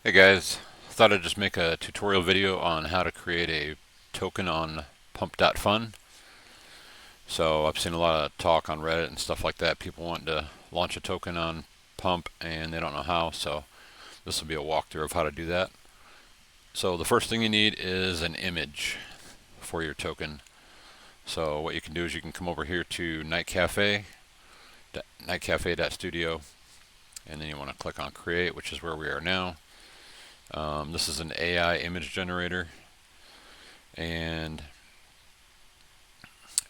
Hey guys, thought I'd just make a tutorial video on how to create a token on Pump.fun. So I've seen a lot of talk on Reddit and stuff like that. People want to launch a token on Pump and they don't know how, so this will be a walkthrough of how to do that. So the first thing you need is an image for your token. So what you can do is you can come over here to nightcafe.studio, and then you want to click on create, which is where we are now. This is an AI image generator, and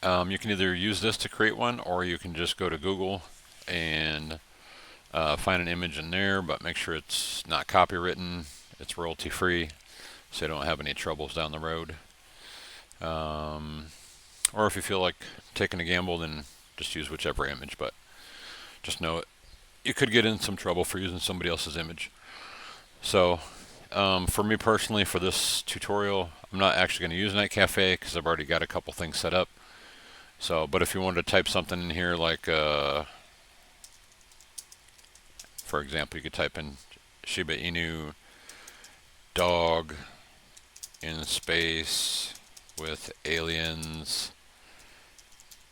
you can either use this to create one, or you can just go to Google and find an image in there, but make sure it's not copywritten, it's royalty free, so you don't have any troubles down the road. Or if you feel like taking a gamble, then just use whichever image, but just know it. You could get in some trouble for using somebody else's image. So for me personally, for this tutorial, I'm not actually going to use Night Cafe because I've already got a couple things set up. So, but if you wanted to type something in here like, for example, you could type in Shiba Inu dog in space with aliens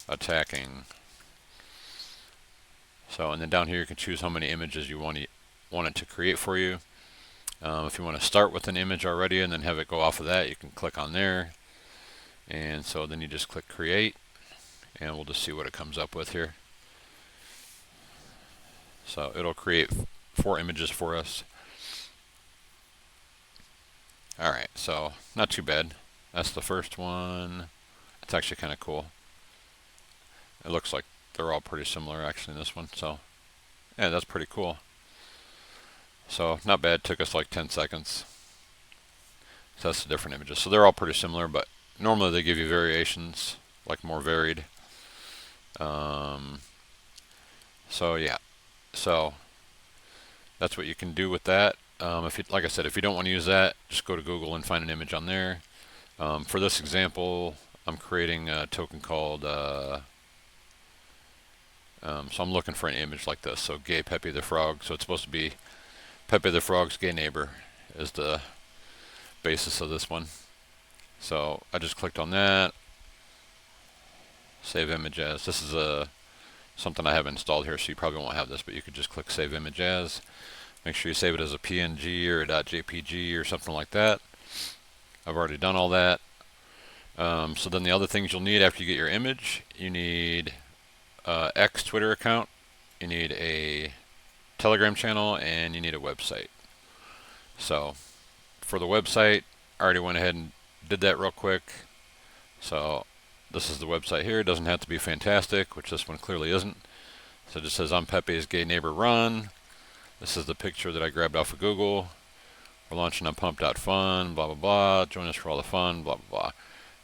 attacking. So, and then down here you can choose how many images you want it to create for you. If you want to start with an image already and then have it go off of that, you can click on there. And so then you just click create, and we'll just see what it comes up with here. So it'll create 4 images for us. Alright, so not too bad. That's the first one. It's actually kind of cool. It looks like they're all pretty similar actually in this one. So yeah, that's pretty cool. So not bad, took us like 10 seconds. So that's the different images. So they're all pretty similar, but normally they give you variations, like more varied. So yeah, so that's what you can do with that. If you, like I said, if you don't want to use that, just go to Google and find an image on there. For this example, I'm creating a token called, so I'm looking for an image like this. So gay Pepe the Frog. So it's supposed to be Pepe the Frog's gay neighbor is the basis of this one. So I just clicked on that. Save image as. This is something I have installed here, so you probably won't have this, but you could just click save image as. Make sure you save it as a PNG or a .jpg or something like that. I've already done all that. So then the other things you'll need after you get your image, you need X Twitter account, you need a Telegram channel, and you need a website. So for the website, I already went ahead and did that real quick. So this is the website here. It doesn't have to be fantastic, which this one clearly isn't. So it just says, I'm Pepe's gay neighbor, run. This is the picture that I grabbed off of Google. We're launching on Pump.fun, blah, blah, blah. Join us for all the fun, blah, blah, blah.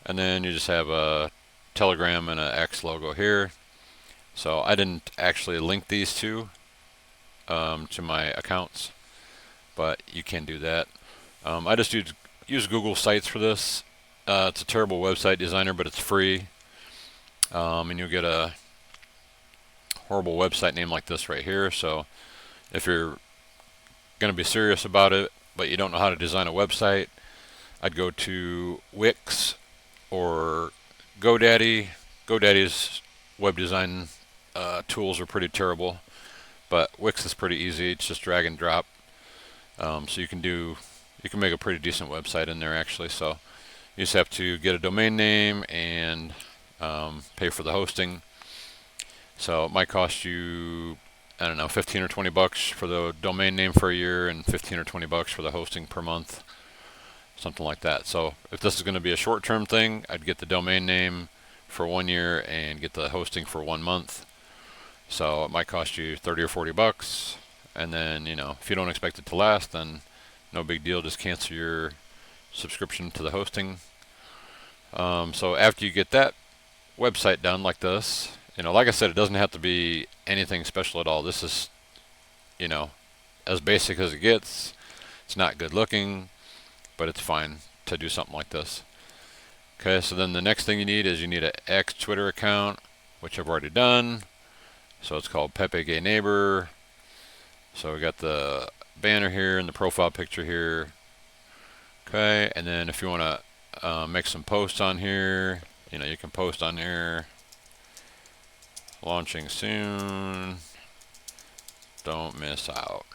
And then you just have a Telegram and an X logo here. So I didn't actually link these two to my accounts, but you can do that. I just use Google Sites for this. It's a terrible website designer, but it's free. And you'll get a horrible website name like this right here. So if you're going to be serious about it, but you don't know how to design a website, I'd go to Wix or GoDaddy. GoDaddy's web design tools are pretty terrible, but Wix is pretty easy. It's just drag and drop. So you can make a pretty decent website in there actually. So you just have to get a domain name and pay for the hosting. So it might cost you, I don't know, 15 or 20 bucks for the domain name for a year and 15 or 20 bucks for the hosting per month, something like that. So if this is going to be a short-term thing, I'd get the domain name for 1 year and get the hosting for 1 month. So it might cost you 30 or 40 bucks. And then, if you don't expect it to last, then no big deal. Just cancel your subscription to the hosting. So after you get that website done like this, like I said, it doesn't have to be anything special at all. This is, as basic as it gets. It's not good looking, but it's fine to do something like this. Okay, so then the next thing you need is you need an X Twitter account, which I've already done. So it's called Pepe Gay Neighbor. So we got the banner here and the profile picture here. Okay, and then if you want to make some posts on here, you can post on there. Launching soon. Don't miss out.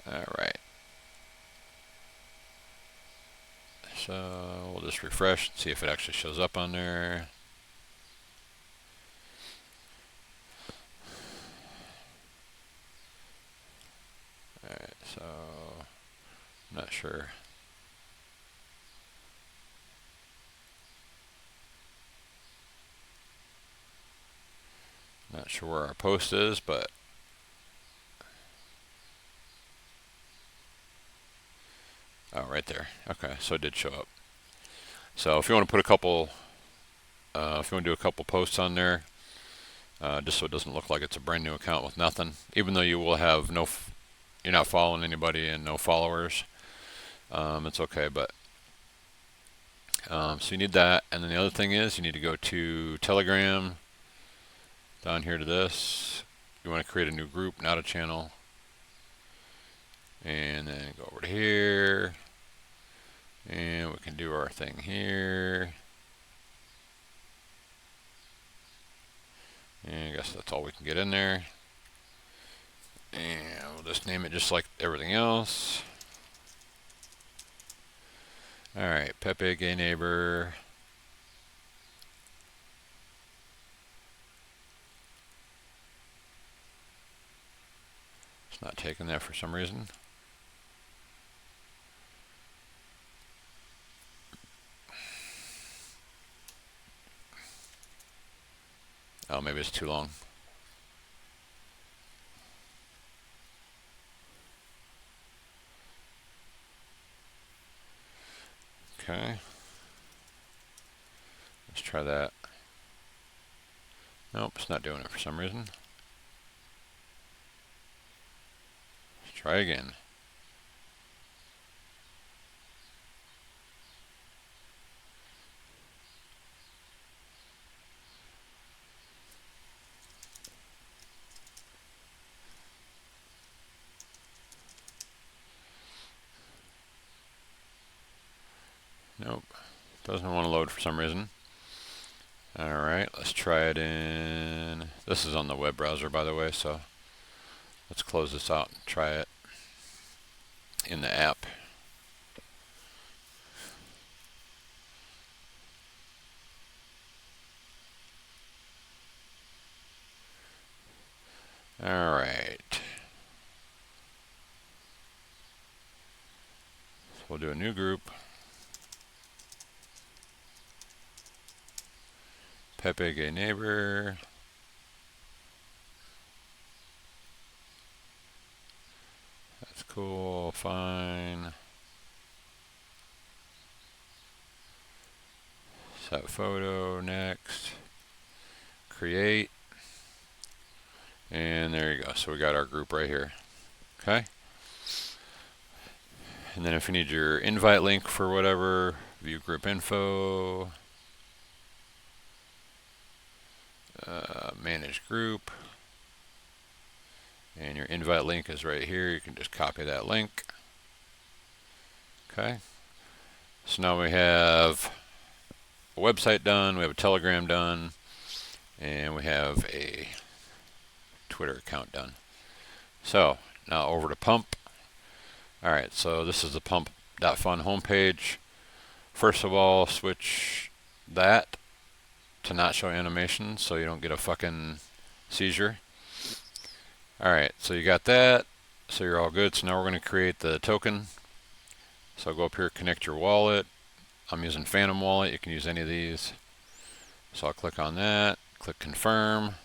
Alright. So we'll just refresh and see if it actually shows up on there. Alright, so I'm not sure. Not sure where our post is, but oh, right there. Okay, so it did show up. So if you want to put a couple, if you want to do a couple posts on there, just so it doesn't look like it's a brand new account with nothing, even though you will have you're not following anybody and no followers, it's okay. But so you need that, and then the other thing is you need to go to Telegram. Down here to this, you want to create a new group, not a channel, and then go over to here, and we can do our thing here. And I guess that's all we can get in there. And we'll just name it just like everything else. Alright, Pepe, gay neighbor. It's not taking that for some reason. Oh, maybe it's too long. Okay. Let's try that. Nope, it's not doing it for some reason. Let's try again. Nope, doesn't want to load for some reason. Alright, let's try it in... This is on the web browser, by the way, so let's close this out and try it in the app. Alright. So we'll do a new group. Pepe, gay neighbor. That's cool, fine. Set photo, next. Create. And there you go. So we got our group right here. Okay. And then if you need your invite link for whatever, view group info. Manage group, and your invite link is right here. You can just copy that link. Okay, so now we have a website done, we have a Telegram done, and we have a Twitter account done. So now over to Pump. Alright, so this is the Pump.fun homepage. First of all, switch that to not show animations so you don't get a fucking seizure. Alright, so you got that, so you're all good. So now we're going to create the token. So go up here, connect your wallet. I'm using Phantom Wallet, you can use any of these. So I'll click on that, click confirm.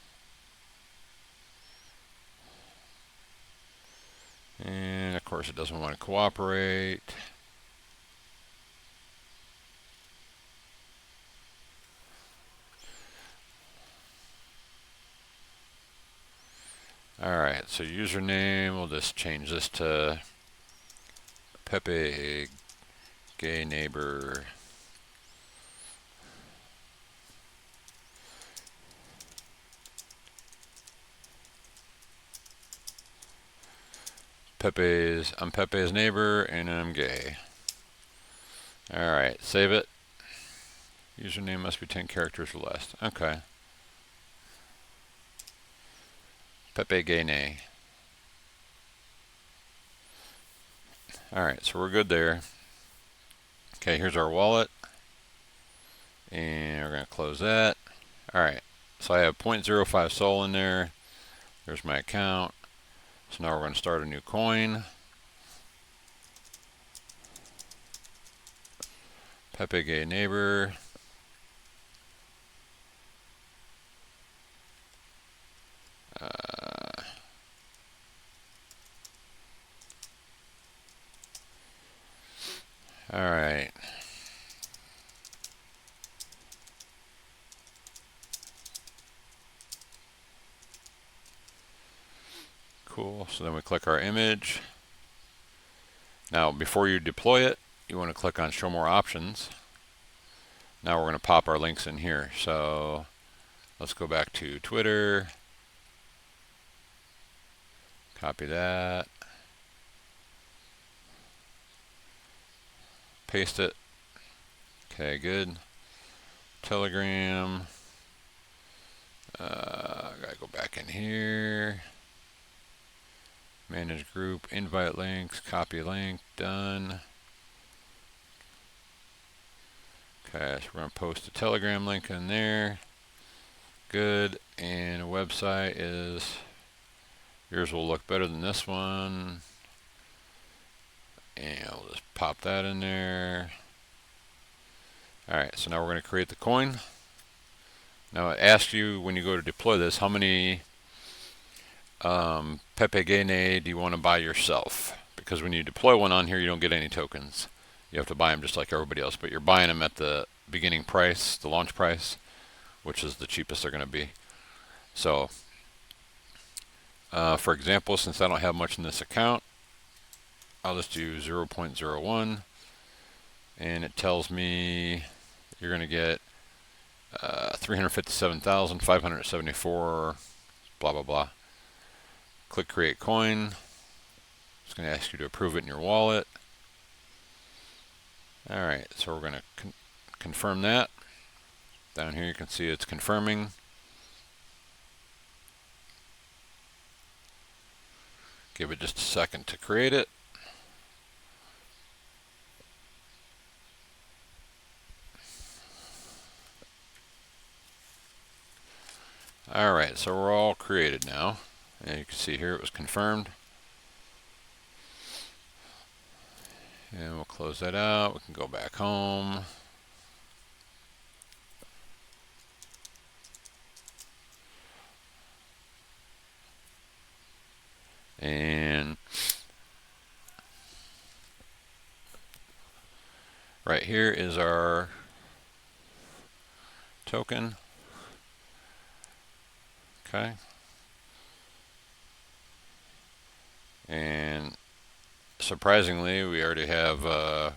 And of course it doesn't want to cooperate. Alright, so username, we'll just change this to Pepe Gay Neighbor I'm Pepe's neighbor and I'm gay. Alright, save it. Username must be 10 characters or less. Okay. Pepe gay nay. Alright, so we're good there. Okay, here's our wallet. And we're going to close that. Alright, so I have 0.05 Sol in there. There's my account. So now we're going to start a new coin. Pepe gay neighbor. Alright. Cool. So then we click our image. Now, before you deploy it, you want to click on Show More Options. Now we're going to pop our links in here. So let's go back to Twitter. Copy that. Paste it. Okay, good. Telegram. I gotta go back in here. Manage group, invite links, copy link, done. Okay, so we're going to post a Telegram link in there. Good. And a website is, yours will look better than this one. And I'll just pop that in there. Alright, so now we're going to create the coin. Now it asks you when you go to deploy this, how many Pepe Gene do you want to buy yourself? Because when you deploy one on here, you don't get any tokens. You have to buy them just like everybody else, but you're buying them at the beginning price, the launch price, which is the cheapest they're going to be. So, for example, since I don't have much in this account, I'll just do 0.01, and it tells me you're going to get 357,574, blah, blah, blah. Click Create Coin. It's going to ask you to approve it in your wallet. Alright, so we're going to confirm that. Down here you can see it's confirming. Give it just a second to create it. Alright, so we're all created now. And you can see here it was confirmed. And we'll close that out. We can go back home. And right here is our token. Okay. And surprisingly, we already have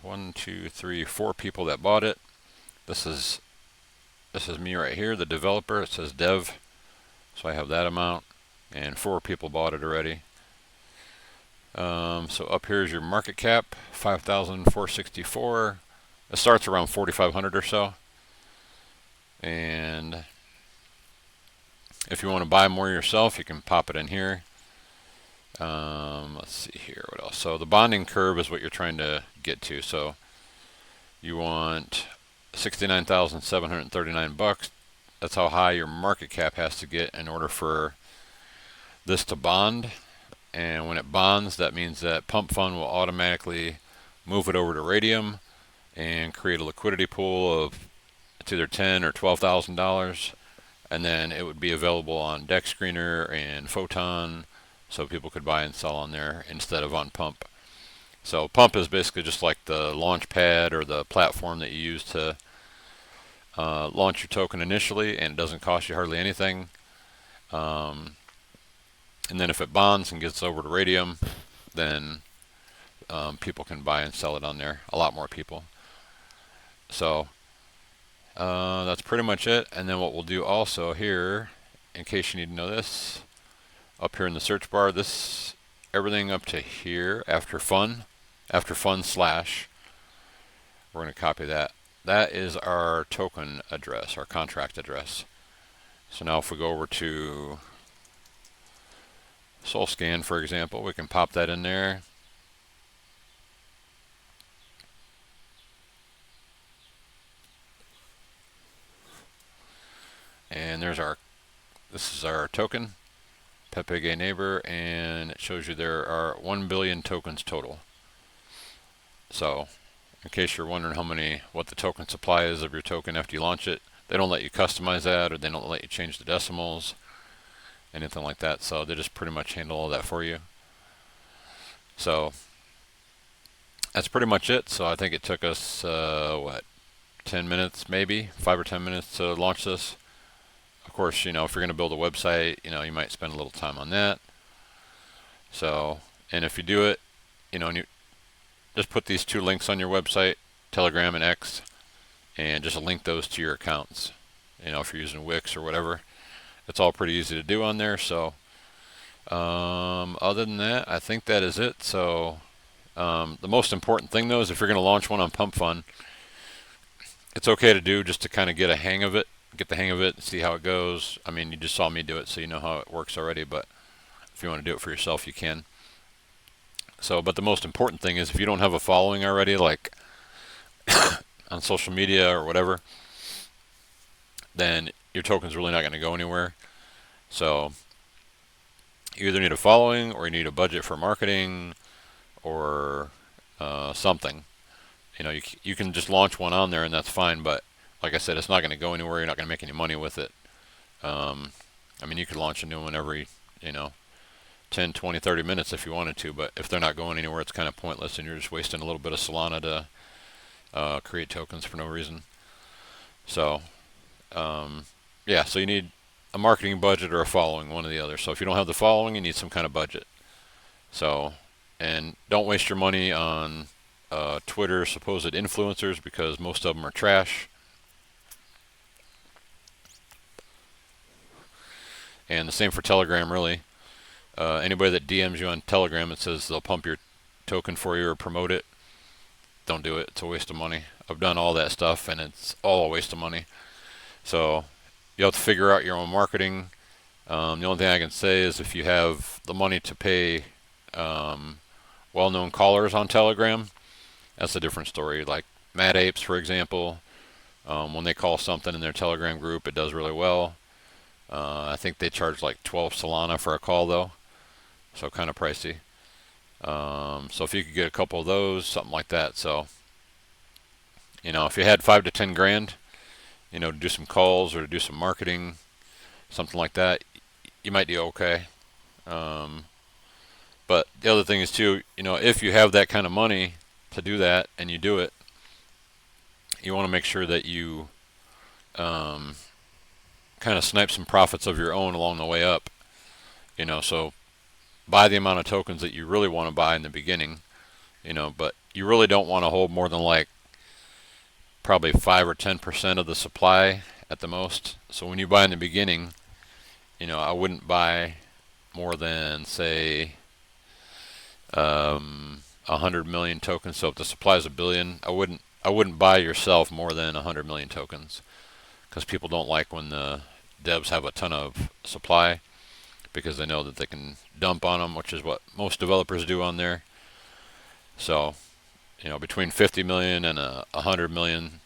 1, 2, 3, 4 people that bought it. This is me right here, the developer. It says dev, so I have that amount, and 4 people bought it already. So up here is your market cap, 5,464. It starts around 4,500 or so. And if you want to buy more yourself, you can pop it in here. Let's see here, what else? So the bonding curve is what you're trying to get to. So you want 69,739 bucks. That's how high your market cap has to get in order for this to bond. And when it bonds, that means that Pump.fun will automatically move it over to Radium and create a liquidity pool of it's either $10,000 or $12,000, and then it would be available on Deck Screener and Photon, so people could buy and sell on there instead of on Pump. So Pump is basically just like the launch pad or the platform that you use to launch your token initially, and it doesn't cost you hardly anything. And then if it bonds and gets over to Radium, then people can buy and sell it on there, a lot more people. So that's pretty much it. And then what we'll do also here, in case you need to know this, up here in the search bar, this everything up to here after fun slash, we're going to copy that. That is our token address, our contract address. So now if we go over to SoulScan, for example, we can pop that in there. And this is our token, Pepe Gay Neighbor, and it shows you there are 1 billion tokens total. So, in case you're wondering what the token supply is of your token after you launch it, they don't let you customize that, or they don't let you change the decimals, anything like that. So they just pretty much handle all that for you. So that's pretty much it. So I think it took us 10 minutes, maybe 5 or 10 minutes to launch this. Of course, if you're going to build a website, you might spend a little time on that. So, and if you do it, and you just put these 2 links on your website, Telegram and X, and just link those to your accounts. If you're using Wix or whatever, it's all pretty easy to do on there. So, other than that, I think that is it. So, the most important thing though is if you're going to launch one on Pump.fun, it's okay to do just to kind of get the hang of it and see how it goes. I mean, you just saw me do it, so you know how it works already, but if you want to do it for yourself, you can. So, but the most important thing is if you don't have a following already, like on social media or whatever, then your token's really not going to go anywhere. So you either need a following, or you need a budget for marketing, or something. You can just launch one on there and that's fine, but like I said, it's not going to go anywhere. You're not going to make any money with it. I mean, you could launch a new one every 10, 20, 30 minutes if you wanted to, but if they're not going anywhere, it's kind of pointless, and you're just wasting a little bit of Solana to create tokens for no reason. So yeah, so you need a marketing budget or a following, one or the other. So if you don't have the following, you need some kind of budget. So, and don't waste your money on Twitter supposed influencers, because most of them are trash. And the same for Telegram, really. Anybody that DMs you on Telegram and says they'll pump your token for you or promote it, don't do it. It's a waste of money. I've done all that stuff, and it's all a waste of money. So you have to figure out your own marketing. The only thing I can say is if you have the money to pay well-known callers on Telegram, that's a different story. Like Mad Apes, for example, when they call something in their Telegram group, it does really well. I think they charge like 12 Solana for a call though, so kind of pricey. So if you could get a couple of those, something like that. So, if you had 5 to 10 grand, to do some calls or to do some marketing, something like that, you might do okay. But the other thing is too, if you have that kind of money to do that and you do it, you want to make sure that you kind of snipe some profits of your own along the way up. So buy the amount of tokens that you really want to buy in the beginning, but you really don't want to hold more than like probably 5 or 10% of the supply at the most. So when you buy in the beginning, I wouldn't buy more than, say, 100 million tokens. So if the supply is 1 billion, I wouldn't buy yourself more than 100 million tokens, because people don't like when the devs have a ton of supply, because they know that they can dump on them, which is what most developers do on there. So, between 50 million and 100 million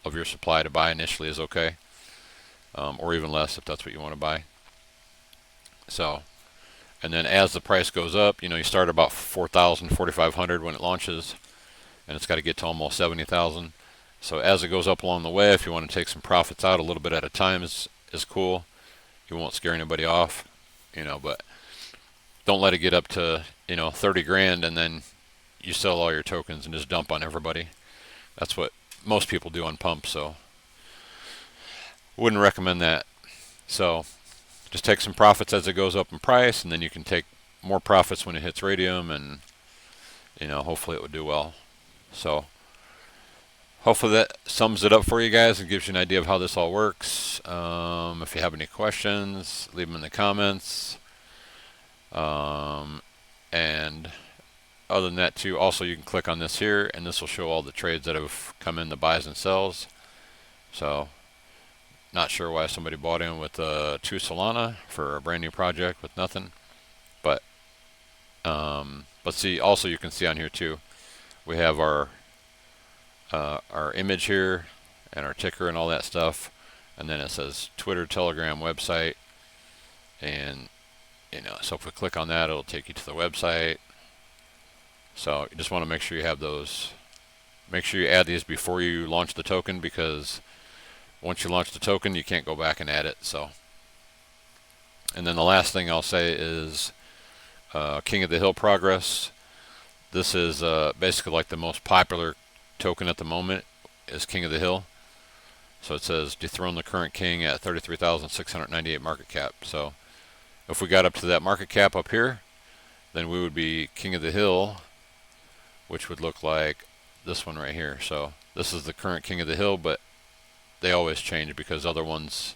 of your supply to buy initially is okay, or even less if that's what you want to buy. So, and then as the price goes up, you start about 4,000, 4,500 when it launches, and it's got to get to almost 70,000. So as it goes up along the way, if you want to take some profits out a little bit at a time, is cool. You won't scare anybody off, but don't let it get up to 30 grand and then you sell all your tokens and just dump on everybody. That's what most people do on Pump, so wouldn't recommend that. So just take some profits as it goes up in price, and then you can take more profits when it hits radium, and hopefully it would do well. So hopefully that sums it up for you guys and gives you an idea of how this all works. If you have any questions, leave them in the comments. And And other than that too, also you can click on this here, and this will show all the trades that have come in, the buys and sells. So not sure why somebody bought in with 2 Solana for a brand new project with nothing, but see, also you can see on here too, we have our image here and our ticker and all that stuff, and then it says Twitter, Telegram, website, and so if we click on that, it'll take you to the website. So you just want to make sure you have those. Make sure you add these before you launch the token, because once you launch the token, you can't go back and add it. So, and then the last thing I'll say is King of the Hill progress. This is basically like the most popular token at the moment is King of the Hill. So it says dethrone the current king at 33,698 market cap. So if we got up to that market cap up here, then we would be King of the Hill, which would look like this one right here. So this is the current King of the Hill, but they always change because other ones,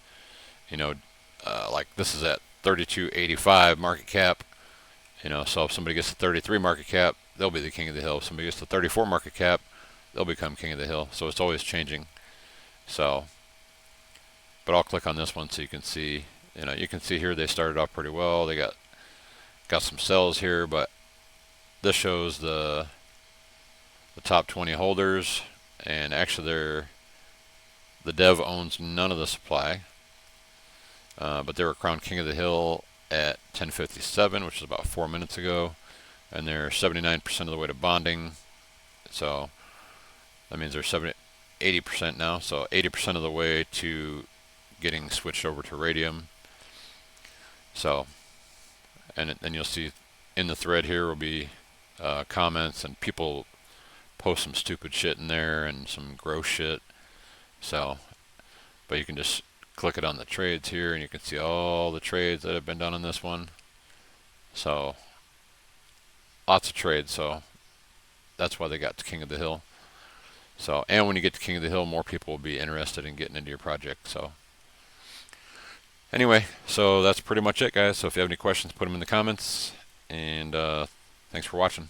like this is at 32.85 market cap. So if somebody gets to 33 market cap, they'll be the King of the Hill. If somebody gets to 34 market cap, they'll become King of the Hill. So it's always changing. So, but I'll click on this one so you can see. You can see here they started off pretty well. They got some sells here, but this shows the top 20 holders, and actually the dev owns none of the supply, but they were crowned King of the Hill at 10:57, which is about 4 minutes ago, and they're 79% of the way to bonding. So that means they're 80% now, so 80% of the way to getting switched over to Radium. So, and then you'll see in the thread here will be comments, and people post some stupid shit in there and some gross shit. So, but you can just click it on the trades here, and you can see all the trades that have been done on this one. So, lots of trades. So that's why they got to King of the Hill. So, and when you get to King of the Hill, more people will be interested in getting into your project. So anyway, so that's pretty much it, guys. So if you have any questions, put them in the comments, and thanks for watching.